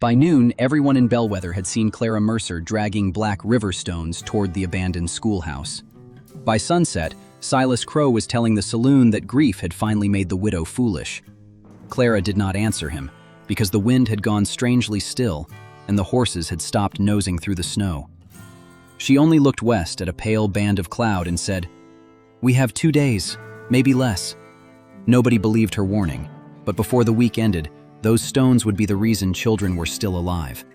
By noon, everyone in Bellweather had seen Clara Mercer dragging black river stones toward the abandoned schoolhouse. By sunset, Silas Crow was telling the saloon that grief had finally made the widow foolish. Clara did not answer him, because the wind had gone strangely still, and the horses had stopped nosing through the snow. She only looked west at a pale band of cloud and said, "We have 2 days, maybe less." Nobody believed her warning, but before the week ended, those stones would be the reason children were still alive.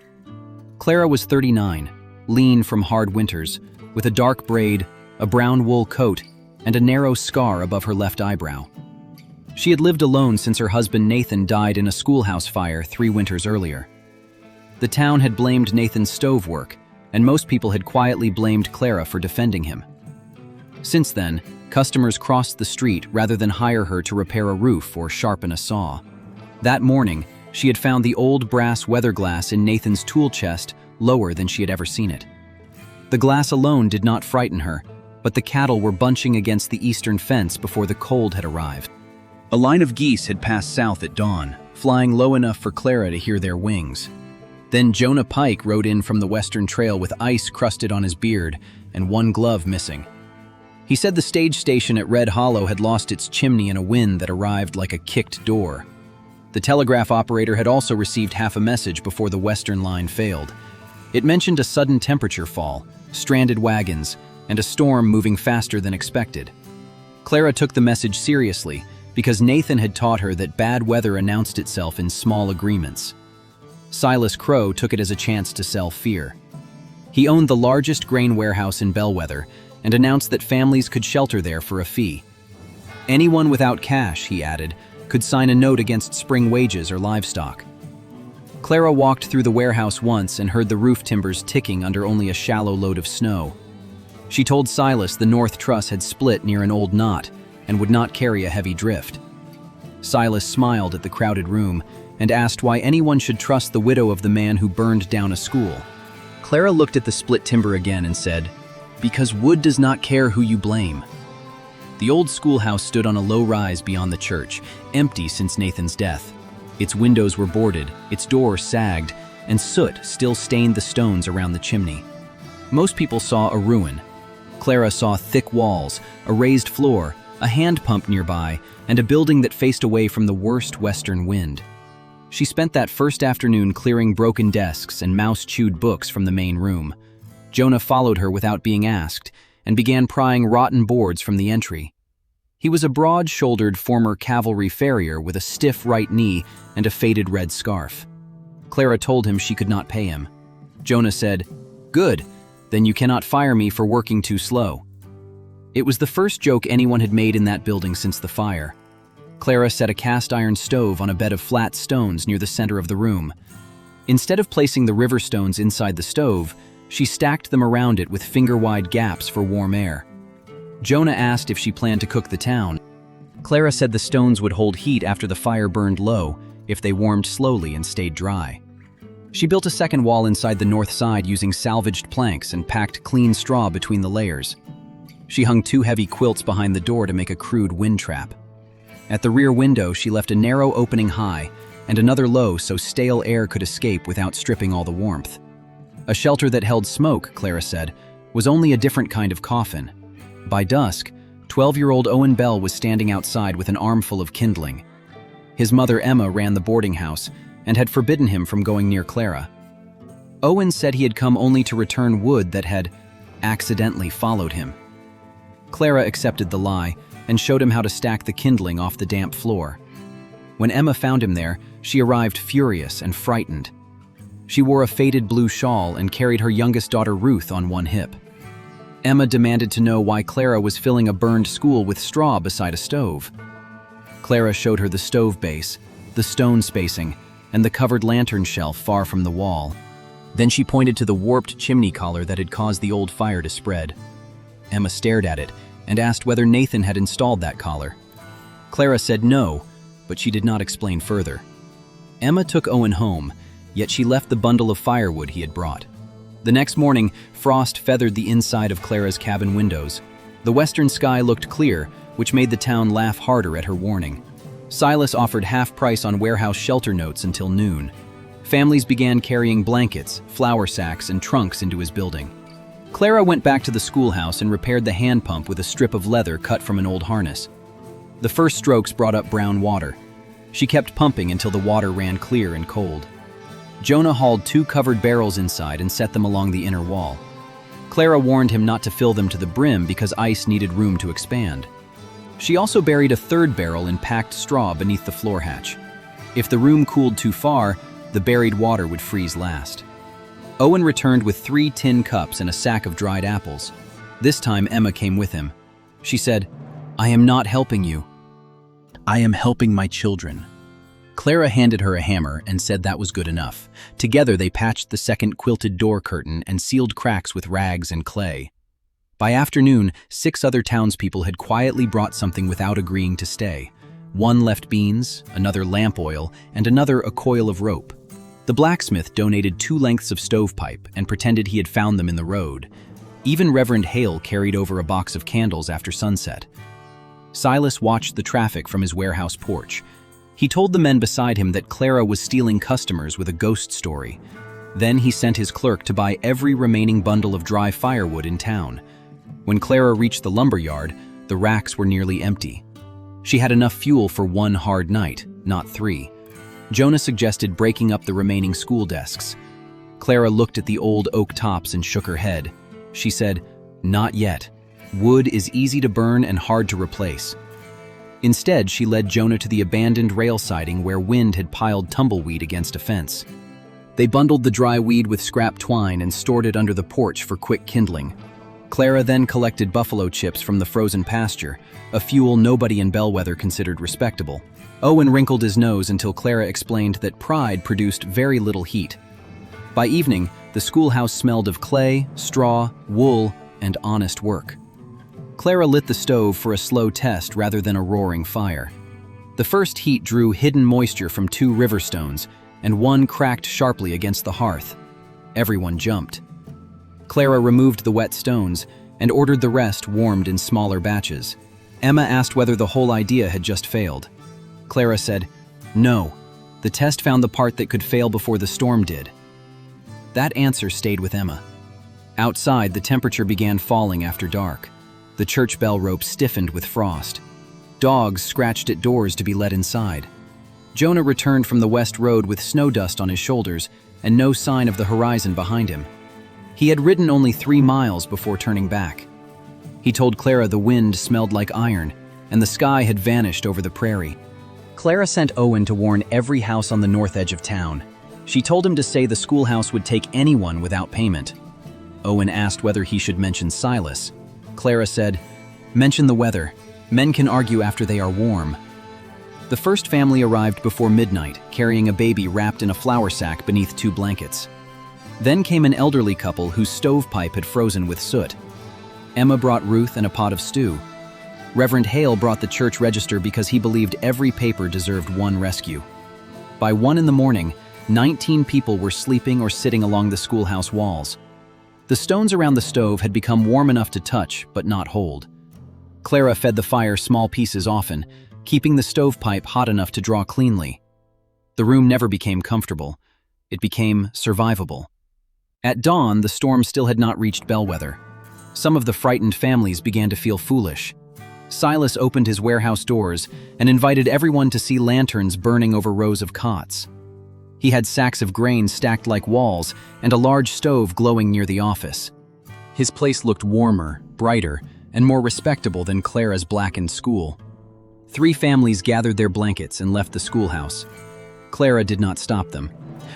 Clara was 39, lean from hard winters, with a dark braid, a brown wool coat, and a narrow scar above her left eyebrow. She had lived alone since her husband Nathan died in a schoolhouse fire 3 winters earlier. The town had blamed Nathan's stove work, and most people had quietly blamed Clara for defending him. Since then, customers crossed the street rather than hire her to repair a roof or sharpen a saw. That morning, she had found the old brass weather glass in Nathan's tool chest lower than she had ever seen it. The glass alone did not frighten her, but the cattle were bunching against the eastern fence before the cold had arrived. A line of geese had passed south at dawn, flying low enough for Clara to hear their wings. Then Jonah Pike rode in from the western trail with ice crusted on his beard and one glove missing. He said the stage station at Red Hollow had lost its chimney in a wind that arrived like a kicked door. The telegraph operator had also received half a message before the western line failed. It mentioned a sudden temperature fall, stranded wagons, and a storm moving faster than expected. Clara took the message seriously because Nathan had taught her that bad weather announced itself in small agreements. Silas Crow took it as a chance to sell fear. He owned the largest grain warehouse in Bellweather and announced that families could shelter there for a fee. Anyone without cash, he added, could sign a note against spring wages or livestock. Clara walked through the warehouse once and heard the roof timbers ticking under only a shallow load of snow. She told Silas the north truss had split near an old knot and would not carry a heavy drift. Silas smiled at the crowded room and asked why anyone should trust the widow of the man who burned down a school. Clara looked at the split timber again and said, "Because wood does not care who you blame." The old schoolhouse stood on a low rise beyond the church, empty since Nathan's death. Its windows were boarded, its door sagged, and soot still stained the stones around the chimney. Most people saw a ruin. Clara saw thick walls, a raised floor, a hand pump nearby, and a building that faced away from the worst western wind. She spent that first afternoon clearing broken desks and mouse-chewed books from the main room. Jonah followed her without being asked, and began prying rotten boards from the entry. He was a broad-shouldered former cavalry farrier with a stiff right knee and a faded red scarf. Clara told him she could not pay him. Jonah said, "Good, then you cannot fire me for working too slow." It was the first joke anyone had made in that building since the fire. Clara set a cast-iron stove on a bed of flat stones near the center of the room. Instead of placing the river stones inside the stove, she stacked them around it with finger-wide gaps for warm air. Jonah asked if she planned to cook the town. Clara said the stones would hold heat after the fire burned low if they warmed slowly and stayed dry. She built a second wall inside the north side using salvaged planks and packed clean straw between the layers. She hung 2 heavy quilts behind the door to make a crude wind trap. At the rear window, she left a narrow opening high and another low so stale air could escape without stripping all the warmth. A shelter that held smoke, Clara said, was only a different kind of coffin. By dusk, 12-year-old Owen Bell was standing outside with an armful of kindling. His mother Emma ran the boarding house and had forbidden him from going near Clara. Owen said he had come only to return wood that had accidentally followed him. Clara accepted the lie and showed him how to stack the kindling off the damp floor. When Emma found him there, she arrived furious and frightened. She wore a faded blue shawl and carried her youngest daughter Ruth on one hip. Emma demanded to know why Clara was filling a burned school with straw beside a stove. Clara showed her the stove base, the stone spacing, and the covered lantern shelf far from the wall. Then she pointed to the warped chimney collar that had caused the old fire to spread. Emma stared at it and asked whether Nathan had installed that collar. Clara said no, but she did not explain further. Emma took Owen home, yet she left the bundle of firewood he had brought. The next morning, frost feathered the inside of Clara's cabin windows. The western sky looked clear, which made the town laugh harder at her warning. Silas offered half price on warehouse shelter notes until noon. Families began carrying blankets, flour sacks, and trunks into his building. Clara went back to the schoolhouse and repaired the hand pump with a strip of leather cut from an old harness. The first strokes brought up brown water. She kept pumping until the water ran clear and cold. Jonah hauled 2 covered barrels inside and set them along the inner wall. Clara warned him not to fill them to the brim because ice needed room to expand. She also buried a 3rd barrel in packed straw beneath the floor hatch. If the room cooled too far, the buried water would freeze last. Owen returned with 3 tin cups and a sack of dried apples. This time Emma came with him. She said, "I am not helping you. I am helping my children." Clara handed her a hammer and said that was good enough. Together they patched the second quilted door curtain and sealed cracks with rags and clay. By afternoon, 6 other townspeople had quietly brought something without agreeing to stay. One left beans, another lamp oil, and another a coil of rope. The blacksmith donated 2 lengths of stovepipe and pretended he had found them in the road. Even Reverend Hale carried over a box of candles after sunset. Silas watched the traffic from his warehouse porch. He told the men beside him that Clara was stealing customers with a ghost story. Then he sent his clerk to buy every remaining bundle of dry firewood in town. When Clara reached the lumber yard, the racks were nearly empty. She had enough fuel for 1 hard night, not 3. Jonah suggested breaking up the remaining school desks. Clara looked at the old oak tops and shook her head. She said, "Not yet. Wood is easy to burn and hard to replace." Instead, she led Jonah to the abandoned rail siding where wind had piled tumbleweed against a fence. They bundled the dry weed with scrap twine and stored it under the porch for quick kindling. Clara then collected buffalo chips from the frozen pasture, a fuel nobody in Bellweather considered respectable. Owen wrinkled his nose until Clara explained that pride produced very little heat. By evening, the schoolhouse smelled of clay, straw, wool, and honest work. Clara lit the stove for a slow test rather than a roaring fire. The first heat drew hidden moisture from 2 river stones, and one cracked sharply against the hearth. Everyone jumped. Clara removed the wet stones and ordered the rest warmed in smaller batches. Emma asked whether the whole idea had just failed. Clara said, "No, the test found the part that could fail before the storm did." That answer stayed with Emma. Outside, the temperature began falling after dark. The church bell rope stiffened with frost. Dogs scratched at doors to be let inside. Jonah returned from the west road with snow dust on his shoulders and no sign of the horizon behind him. He had ridden only 3 miles before turning back. He told Clara the wind smelled like iron and the sky had vanished over the prairie. Clara sent Owen to warn every house on the north edge of town. She told him to say the schoolhouse would take anyone without payment. Owen asked whether he should mention Silas. Clara said, "Mention the weather. Men can argue after they are warm." The first family arrived before midnight, carrying a baby wrapped in a flour sack beneath 2 blankets. Then came an elderly couple whose stovepipe had frozen with soot. Emma brought Ruth and a pot of stew. Reverend Hale brought the church register because he believed every paper deserved one rescue. By 1 in the morning, 19 people were sleeping or sitting along the schoolhouse walls. The stones around the stove had become warm enough to touch, but not hold. Clara fed the fire small pieces often, keeping the stovepipe hot enough to draw cleanly. The room never became comfortable. It became survivable. At dawn, the storm still had not reached Bellweather. Some of the frightened families began to feel foolish. Silas opened his warehouse doors and invited everyone to see lanterns burning over rows of cots. He had sacks of grain stacked like walls and a large stove glowing near the office. His place looked warmer, brighter, and more respectable than Clara's blackened school. 3 families gathered their blankets and left the schoolhouse. Clara did not stop them.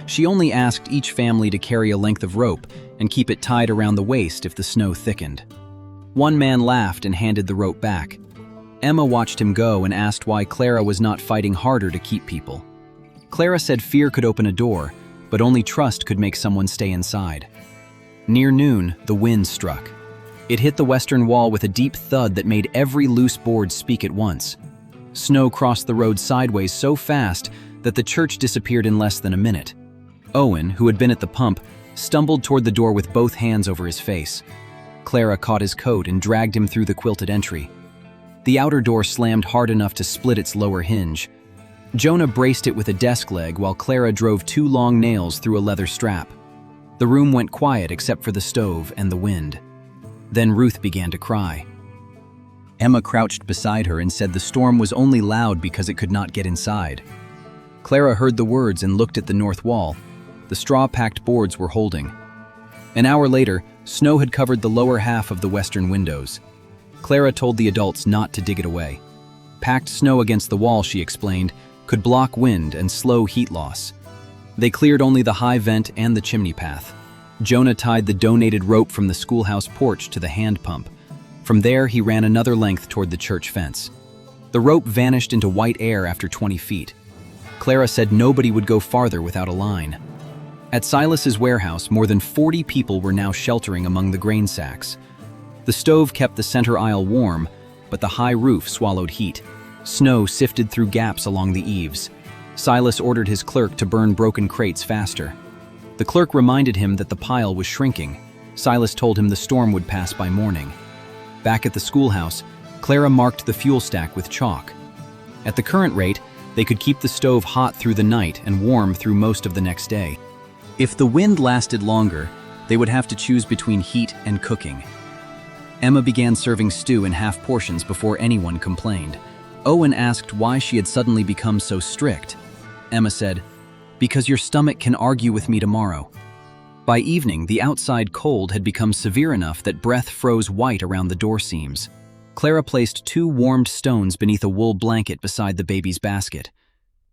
She only asked each family to carry a length of rope and keep it tied around the waist if the snow thickened. One man laughed and handed the rope back. Emma watched him go and asked why Clara was not fighting harder to keep people. Clara said fear could open a door, but only trust could make someone stay inside. Near noon, the wind struck. It hit the western wall with a deep thud that made every loose board speak at once. Snow crossed the road sideways so fast that the church disappeared in less than a minute. Owen, who had been at the pump, stumbled toward the door with both hands over his face. Clara caught his coat and dragged him through the quilted entry. The outer door slammed hard enough to split its lower hinge. Jonah braced it with a desk leg while Clara drove 2 long nails through a leather strap. The room went quiet except for the stove and the wind. Then Ruth began to cry. Emma crouched beside her and said the storm was only loud because it could not get inside. Clara heard the words and looked at the north wall. The straw-packed boards were holding. An hour later, snow had covered the lower half of the western windows. Clara told the adults not to dig it away. Packed snow against the wall, she explained, could block wind and slow heat loss. They cleared only the high vent and the chimney path. Jonah tied the donated rope from the schoolhouse porch to the hand pump. From there, he ran another length toward the church fence. The rope vanished into white air after 20 feet. Clara said nobody would go farther without a line. At Silas's warehouse, more than 40 people were now sheltering among the grain sacks. The stove kept the center aisle warm, but the high roof swallowed heat. Snow sifted through gaps along the eaves. Silas ordered his clerk to burn broken crates faster. The clerk reminded him that the pile was shrinking. Silas told him the storm would pass by morning. Back at the schoolhouse, Clara marked the fuel stack with chalk. At the current rate, they could keep the stove hot through the night and warm through most of the next day. If the wind lasted longer, they would have to choose between heat and cooking. Emma began serving stew in half portions before anyone complained. Owen asked why she had suddenly become so strict. Emma said, "Because your stomach can argue with me tomorrow." By evening, the outside cold had become severe enough that breath froze white around the door seams. Clara placed 2 warmed stones beneath a wool blanket beside the baby's basket.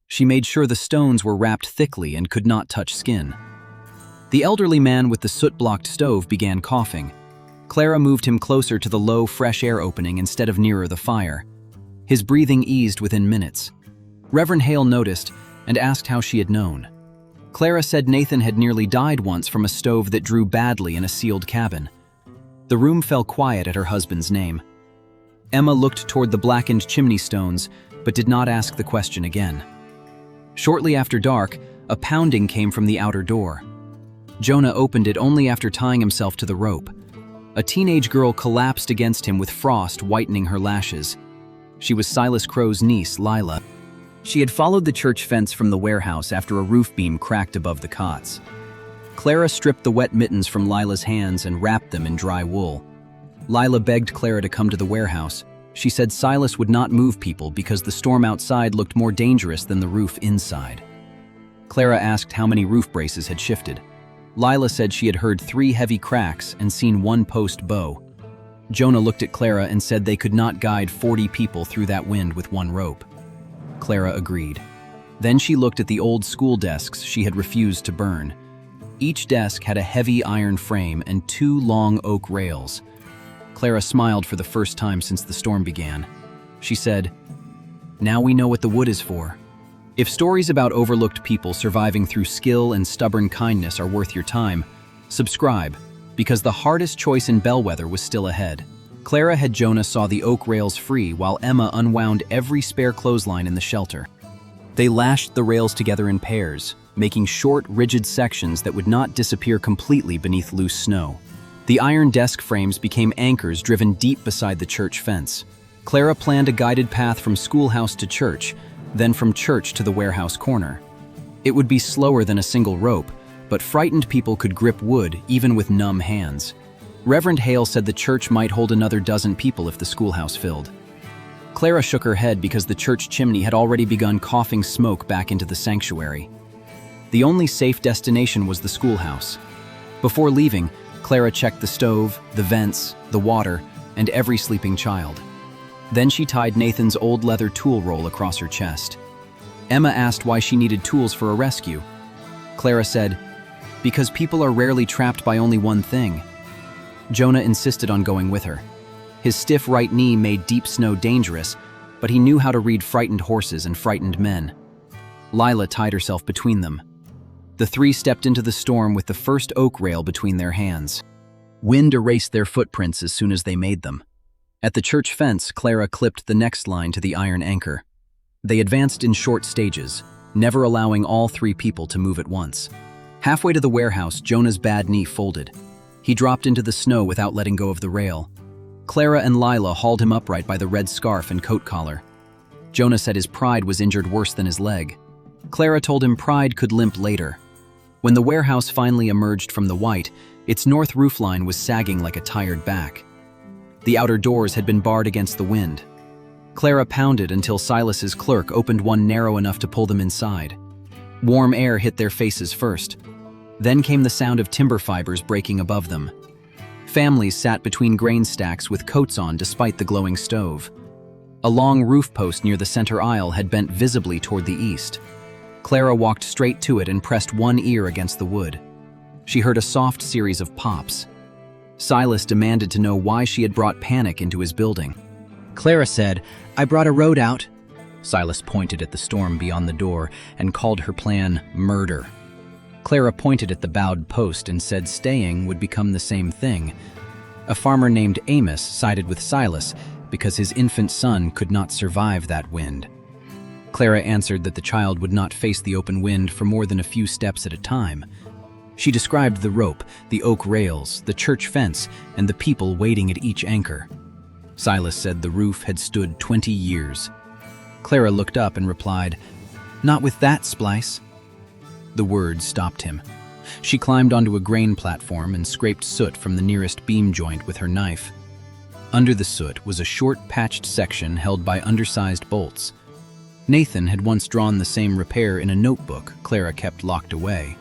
She made sure the stones were wrapped thickly and could not touch skin. The elderly man with the soot-blocked stove began coughing. Clara moved him closer to the low, fresh air opening instead of nearer the fire. His breathing eased within minutes. Reverend Hale noticed and asked how she had known. Clara said Nathan had nearly died once from a stove that drew badly in a sealed cabin. The room fell quiet at her husband's name. Emma looked toward the blackened chimney stones, but did not ask the question again. Shortly after dark, a pounding came from the outer door. Jonah opened it only after tying himself to the rope. A teenage girl collapsed against him with frost whitening her lashes. She was Silas Crow's niece, Lila. She had followed the church fence from the warehouse after a roof beam cracked above the cots. Clara stripped the wet mittens from Lila's hands and wrapped them in dry wool. Lila begged Clara to come to the warehouse. She said Silas would not move people because the storm outside looked more dangerous than the roof inside. Clara asked how many roof braces had shifted. Lila said she had heard 3 heavy cracks and seen 1 post bow. Jonah looked at Clara and said they could not guide 40 people through that wind with 1 rope. Clara agreed. Then she looked at the old school desks she had refused to burn. Each desk had a heavy iron frame and 2 long oak rails. Clara smiled for the first time since the storm began. She said, "Now we know what the wood is for." If stories about overlooked people surviving through skill and stubborn kindness are worth your time, subscribe, because the hardest choice in Bellweather was still ahead. Clara had Jonah saw the oak rails free while Emma unwound every spare clothesline in the shelter. They lashed the rails together in pairs, making short, rigid sections that would not disappear completely beneath loose snow. The iron desk frames became anchors driven deep beside the church fence. Clara planned a guided path from schoolhouse to church, then from church to the warehouse corner. It would be slower than a single rope, but frightened people could grip wood even with numb hands. Reverend Hale said the church might hold another dozen people if the schoolhouse filled. Clara shook her head because the church chimney had already begun coughing smoke back into the sanctuary. The only safe destination was the schoolhouse. Before leaving, Clara checked the stove, the vents, the water, and every sleeping child. Then she tied Nathan's old leather tool roll across her chest. Emma asked why she needed tools for a rescue. Clara said, "Because people are rarely trapped by only one thing." Jonah insisted on going with her. His stiff right knee made deep snow dangerous, but he knew how to read frightened horses and frightened men. Lila tied herself between them. The 3 stepped into the storm with the first oak rail between their hands. Wind erased their footprints as soon as they made them. At the church fence, Clara clipped the next line to the iron anchor. They advanced in short stages, never allowing all 3 people to move at once. Halfway to the warehouse, Jonah's bad knee folded. He dropped into the snow without letting go of the rail. Clara and Lila hauled him upright by the red scarf and coat collar. Jonah said his pride was injured worse than his leg. Clara told him pride could limp later. When the warehouse finally emerged from the white, its north roofline was sagging like a tired back. The outer doors had been barred against the wind. Clara pounded until Silas's clerk opened one narrow enough to pull them inside. Warm air hit their faces first. Then came the sound of timber fibers breaking above them. Families sat between grain stacks with coats on despite the glowing stove. A long roof post near the center aisle had bent visibly toward the east. Clara walked straight to it and pressed one ear against the wood. She heard a soft series of pops. Silas demanded to know why she had brought panic into his building. Clara said, "I brought a road out." Silas pointed at the storm beyond the door and called her plan murder. Clara pointed at the bowed post and said staying would become the same thing. A farmer named Amos sided with Silas because his infant son could not survive that wind. Clara answered that the child would not face the open wind for more than a few steps at a time. She described the rope, the oak rails, the church fence, and the people waiting at each anchor. Silas said the roof had stood 20 years. Clara looked up and replied, "Not with that splice." The words stopped him. She climbed onto a grain platform and scraped soot from the nearest beam joint with her knife. Under the soot was a short patched section held by undersized bolts. Nathan had once drawn the same repair in a notebook Clara kept locked away.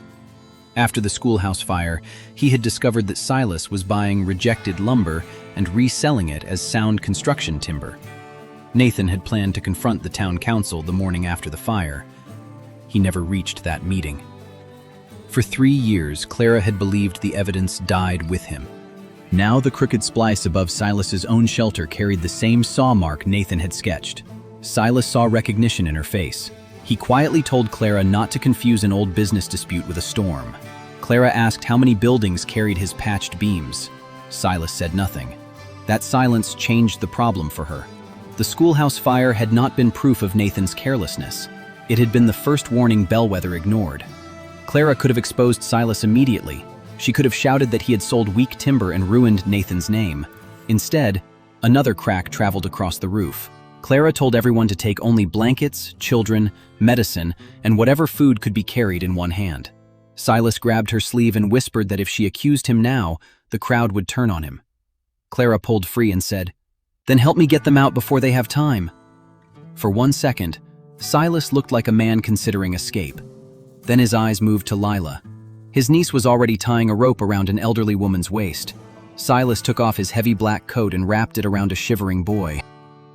After the schoolhouse fire, he had discovered that Silas was buying rejected lumber and reselling it as sound construction timber. Nathan had planned to confront the town council the morning after the fire. He never reached that meeting. For 3 years, Clara had believed the evidence died with him. Now the crooked splice above Silas's own shelter carried the same saw mark Nathan had sketched. Silas saw recognition in her face. He quietly told Clara not to confuse an old business dispute with a storm. Clara asked how many buildings carried his patched beams. Silas said nothing. That silence changed the problem for her. The schoolhouse fire had not been proof of Nathan's carelessness. It had been the first warning Bellweather ignored. Clara could have exposed Silas immediately. She could have shouted that he had sold weak timber and ruined Nathan's name. Instead, another crack traveled across the roof. Clara told everyone to take only blankets, children, medicine, and whatever food could be carried in one hand. Silas grabbed her sleeve and whispered that if she accused him now, the crowd would turn on him. Clara pulled free and said, "Then help me get them out before they have time." For 1 second, Silas looked like a man considering escape. Then his eyes moved to Lila. His niece was already tying a rope around an elderly woman's waist. Silas took off his heavy black coat and wrapped it around a shivering boy.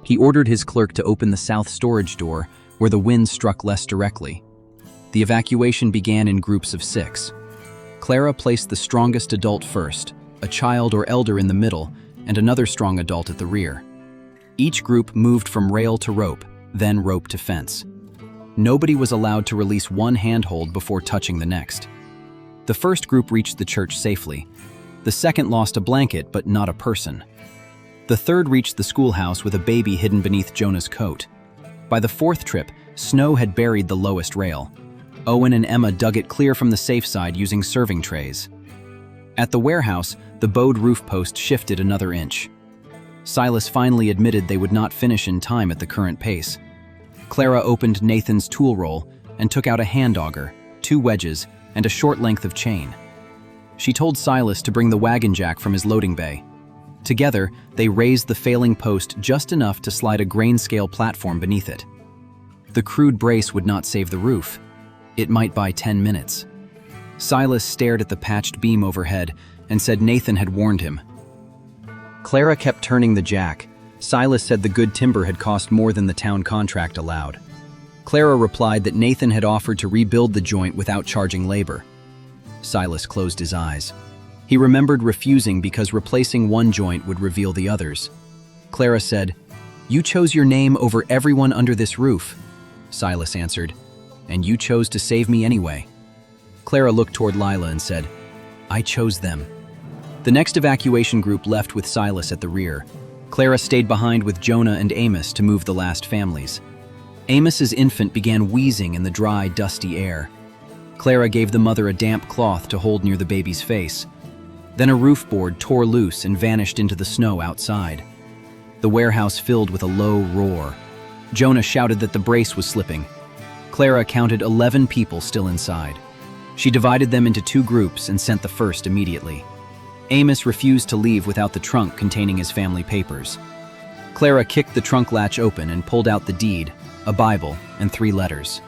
He ordered his clerk to open the south storage door, where the wind struck less directly. The evacuation began in groups of 6. Clara placed the strongest adult first, a child or elder in the middle, and another strong adult at the rear. Each group moved from rail to rope, then rope to fence. Nobody was allowed to release one handhold before touching the next. The first group reached the church safely. The second lost a blanket, but not a person. The third reached the schoolhouse with a baby hidden beneath Jonah's coat. By the fourth trip, snow had buried the lowest rail. Owen and Emma dug it clear from the safe side using serving trays. At the warehouse, the bowed roof post shifted another inch. Silas finally admitted they would not finish in time at the current pace. Clara opened Nathan's tool roll and took out a hand auger, 2 wedges, and a short length of chain. She told Silas to bring the wagon jack from his loading bay. Together, they raised the failing post just enough to slide a grain-scale platform beneath it. The crude brace would not save the roof. It might buy 10 minutes. Silas stared at the patched beam overhead and said Nathan had warned him. Clara kept turning the jack. Silas said the good timber had cost more than the town contract allowed. Clara replied that Nathan had offered to rebuild the joint without charging labor. Silas closed his eyes. He remembered refusing because replacing one joint would reveal the others. Clara said, "You chose your name over everyone under this roof." Silas answered, "And you chose to save me anyway." Clara looked toward Lila and said, "I chose them." The next evacuation group left with Silas at the rear. Clara stayed behind with Jonah and Amos to move the last families. Amos's infant began wheezing in the dry, dusty air. Clara gave the mother a damp cloth to hold near the baby's face. Then a roof board tore loose and vanished into the snow outside. The warehouse filled with a low roar. Jonah shouted that the brace was slipping. Clara counted 11 people still inside. She divided them into 2 groups and sent the first immediately. Amos refused to leave without the trunk containing his family papers. Clara kicked the trunk latch open and pulled out the deed, a Bible, and 3 letters.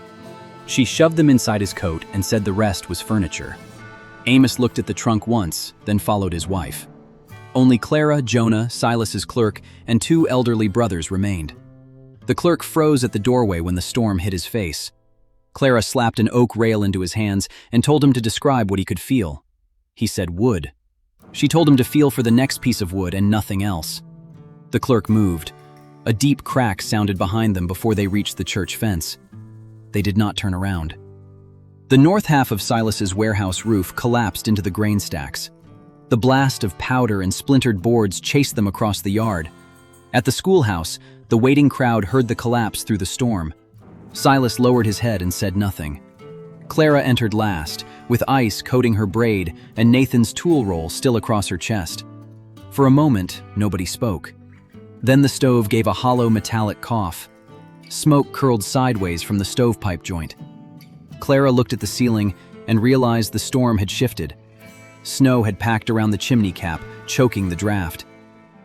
She shoved them inside his coat and said the rest was furniture. Amos looked at the trunk once, then followed his wife. Only Clara, Jonah, Silas's clerk, and 2 elderly brothers remained. The clerk froze at the doorway when the storm hit his face. Clara slapped an oak rail into his hands and told him to describe what he could feel. He said wood. She told him to feel for the next piece of wood and nothing else. The clerk moved. A deep crack sounded behind them before they reached the church fence. They did not turn around. The north half of Silas's warehouse roof collapsed into the grain stacks. The blast of powder and splintered boards chased them across the yard. At the schoolhouse, the waiting crowd heard the collapse through the storm. Silas lowered his head and said nothing. Clara entered last, with ice coating her braid and Nathan's tool roll still across her chest. For a moment, nobody spoke. Then the stove gave a hollow metallic cough. Smoke curled sideways from the stovepipe joint. Clara looked at the ceiling and realized the storm had shifted. Snow had packed around the chimney cap, choking the draft.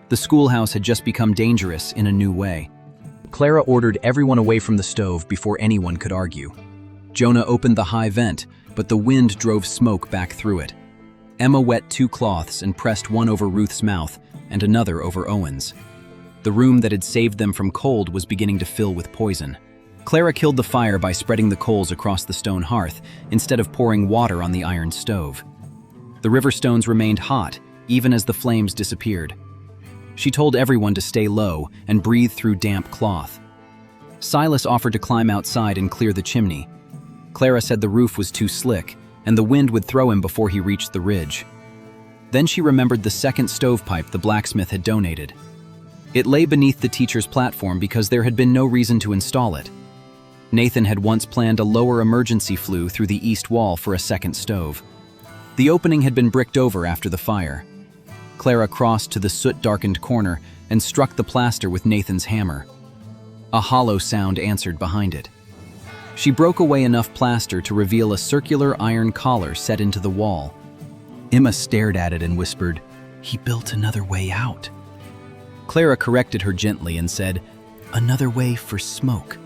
The schoolhouse had just become dangerous in a new way. Clara ordered everyone away from the stove before anyone could argue. Jonah opened the high vent, but the wind drove smoke back through it. Emma wet 2 cloths and pressed one over Ruth's mouth and another over Owen's. The room that had saved them from cold was beginning to fill with poison. Clara killed the fire by spreading the coals across the stone hearth instead of pouring water on the iron stove. The river stones remained hot, even as the flames disappeared. She told everyone to stay low and breathe through damp cloth. Silas offered to climb outside and clear the chimney. Clara said the roof was too slick, and the wind would throw him before he reached the ridge. Then she remembered the second stovepipe the blacksmith had donated. It lay beneath the teacher's platform because there had been no reason to install it. Nathan had once planned a lower emergency flue through the east wall for a second stove. The opening had been bricked over after the fire. Clara crossed to the soot-darkened corner and struck the plaster with Nathan's hammer. A hollow sound answered behind it. She broke away enough plaster to reveal a circular iron collar set into the wall. Emma stared at it and whispered, "He built another way out." Clara corrected her gently and said, "Another way for smoke."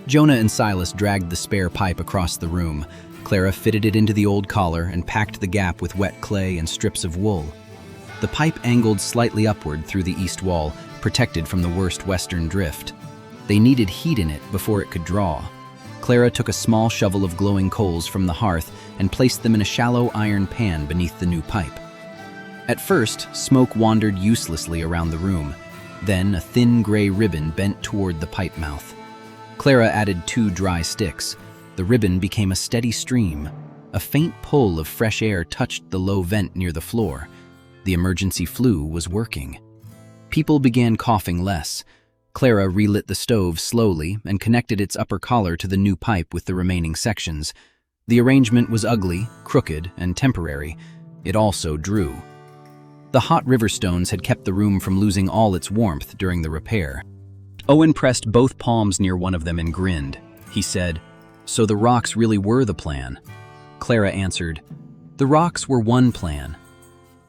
Jonah and Silas dragged the spare pipe across the room. Clara fitted it into the old collar and packed the gap with wet clay and strips of wool. The pipe angled slightly upward through the east wall, protected from the worst western drift. They needed heat in it before it could draw. Clara took a small shovel of glowing coals from the hearth and placed them in a shallow iron pan beneath the new pipe. At first, smoke wandered uselessly around the room. Then a thin gray ribbon bent toward the pipe mouth. Clara added 2 dry sticks. The ribbon became a steady stream. A faint pull of fresh air touched the low vent near the floor. The emergency flue was working. People began coughing less. Clara relit the stove slowly and connected its upper collar to the new pipe with the remaining sections. The arrangement was ugly, crooked, and temporary. It also drew. The hot river stones had kept the room from losing all its warmth during the repair. Owen pressed both palms near one of them and grinned. He said, "So the rocks really were the plan?" Clara answered, "The rocks were one plan."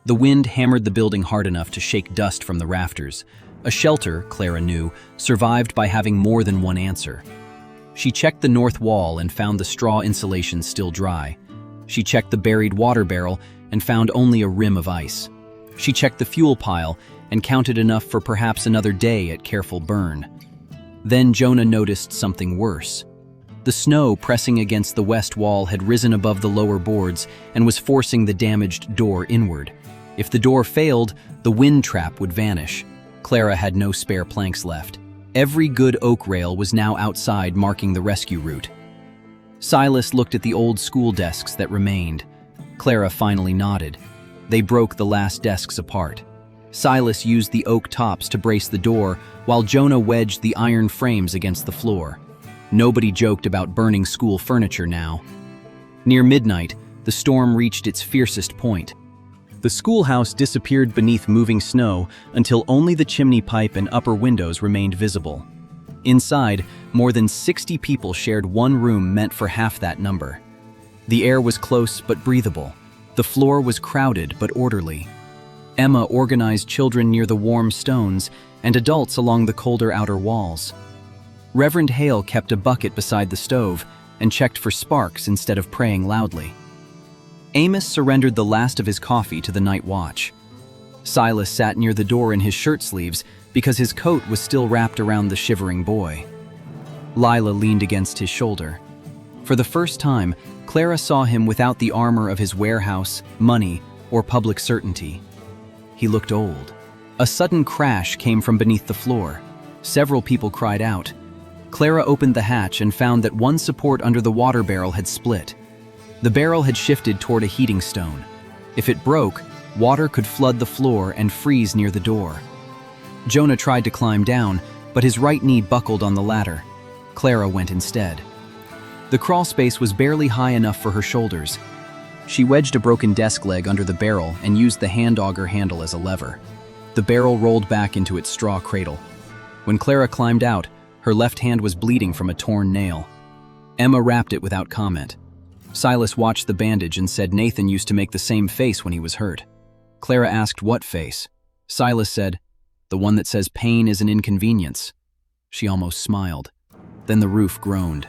The wind hammered the building hard enough to shake dust from the rafters. A shelter, Clara knew, survived by having more than one answer. She checked the north wall and found the straw insulation still dry. She checked the buried water barrel and found only a rim of ice. She checked the fuel pile and counted enough for perhaps another day at careful burn. Then Jonah noticed something worse. The snow pressing against the west wall had risen above the lower boards and was forcing the damaged door inward. If the door failed, the wind trap would vanish. Clara had no spare planks left. Every good oak rail was now outside, marking the rescue route. Silas looked at the old school desks that remained. Clara finally nodded. They broke the last desks apart. Silas used the oak tops to brace the door, while Jonah wedged the iron frames against the floor. Nobody joked about burning school furniture now. Near midnight, the storm reached its fiercest point. The schoolhouse disappeared beneath moving snow until only the chimney pipe and upper windows remained visible. Inside, more than 60 people shared one room meant for half that number. The air was close but breathable. The floor was crowded but orderly. Emma organized children near the warm stones and adults along the colder outer walls. Reverend Hale kept a bucket beside the stove and checked for sparks instead of praying loudly. Amos surrendered the last of his coffee to the night watch. Silas sat near the door in his shirt sleeves because his coat was still wrapped around the shivering boy. Lila leaned against his shoulder. For the first time, Clara saw him without the armor of his warehouse, money, or public certainty. He looked old. A sudden crash came from beneath the floor. Several people cried out. Clara opened the hatch and found that one support under the water barrel had split. The barrel had shifted toward a heating stone. If it broke, water could flood the floor and freeze near the door. Jonah tried to climb down, but his right knee buckled on the ladder. Clara went instead. The crawl space was barely high enough for her shoulders. She wedged a broken desk leg under the barrel and used the hand auger handle as a lever. The barrel rolled back into its straw cradle. When Clara climbed out, her left hand was bleeding from a torn nail. Emma wrapped it without comment. Silas watched the bandage and said Nathan used to make the same face when he was hurt. Clara asked what face. Silas said, "The one that says pain is an inconvenience." She almost smiled. Then the roof groaned.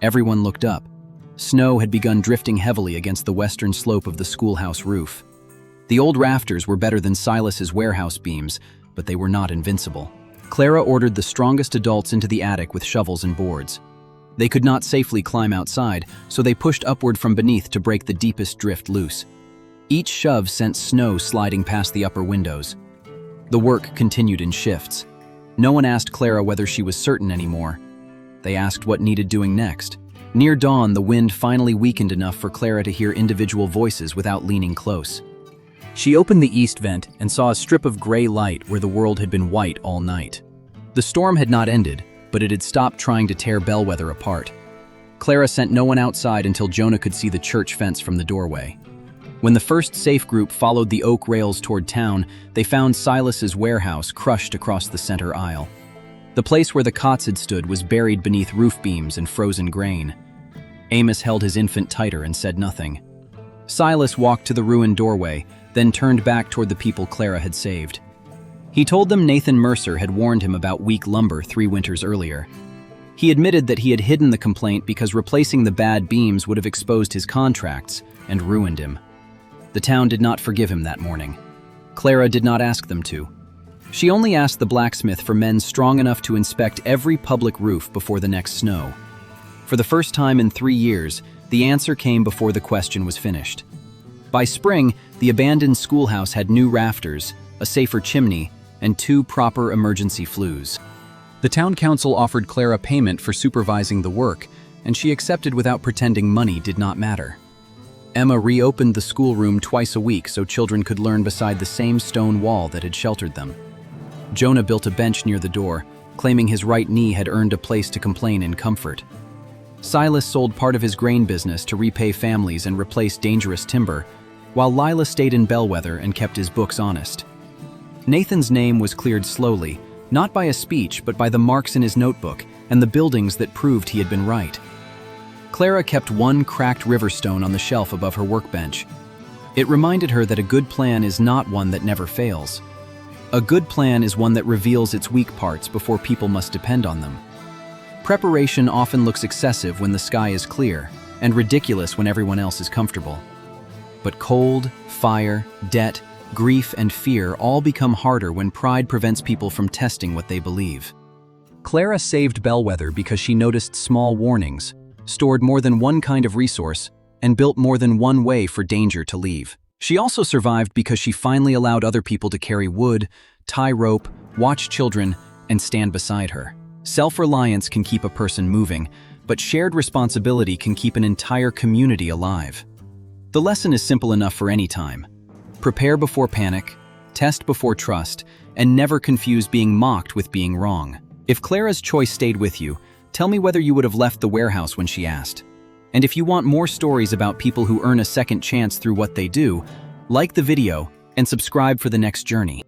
Everyone looked up. Snow had begun drifting heavily against the western slope of the schoolhouse roof. The old rafters were better than Silas's warehouse beams, but they were not invincible. Clara ordered the strongest adults into the attic with shovels and boards. They could not safely climb outside, so they pushed upward from beneath to break the deepest drift loose. Each shove sent snow sliding past the upper windows. The work continued in shifts. No one asked Clara whether she was certain anymore. They asked what needed doing next. Near dawn, the wind finally weakened enough for Clara to hear individual voices without leaning close. She opened the east vent and saw a strip of gray light where the world had been white all night. The storm had not ended, but it had stopped trying to tear Bellweather apart. Clara sent no one outside until Jonah could see the church fence from the doorway. When the first safe group followed the oak rails toward town, they found Silas's warehouse crushed across the center aisle. The place where the cots had stood was buried beneath roof beams and frozen grain. Amos held his infant tighter and said nothing. Silas walked to the ruined doorway, then turned back toward the people Clara had saved. He told them Nathan Mercer had warned him about weak lumber 3 winters earlier. He admitted that he had hidden the complaint because replacing the bad beams would have exposed his contracts and ruined him. The town did not forgive him that morning. Clara did not ask them to. She only asked the blacksmith for men strong enough to inspect every public roof before the next snow. For the first time in 3 years, the answer came before the question was finished. By spring, the abandoned schoolhouse had new rafters, a safer chimney, and 2 proper emergency flues. The town council offered Clara payment for supervising the work, and she accepted without pretending money did not matter. Emma reopened the schoolroom twice a week so children could learn beside the same stone wall that had sheltered them. Jonah built a bench near the door, claiming his right knee had earned a place to complain in comfort. Silas sold part of his grain business to repay families and replace dangerous timber, while Lila stayed in Bellweather and kept his books honest. Nathan's name was cleared slowly, not by a speech but by the marks in his notebook and the buildings that proved he had been right. Clara kept one cracked river stone on the shelf above her workbench. It reminded her that a good plan is not one that never fails. A good plan is one that reveals its weak parts before people must depend on them. Preparation often looks excessive when the sky is clear, and ridiculous when everyone else is comfortable. But cold, fire, debt, grief, and fear all become harder when pride prevents people from testing what they believe. Clara saved Bellweather because she noticed small warnings, stored more than one kind of resource, and built more than one way for danger to leave. She also survived because she finally allowed other people to carry wood, tie rope, watch children, and stand beside her. Self-reliance can keep a person moving, but shared responsibility can keep an entire community alive. The lesson is simple enough for any time. Prepare before panic, test before trust, and never confuse being mocked with being wrong. If Clara's choice stayed with you, tell me whether you would have left the warehouse when she asked. And if you want more stories about people who earn a second chance through what they do, like the video and subscribe for the next journey.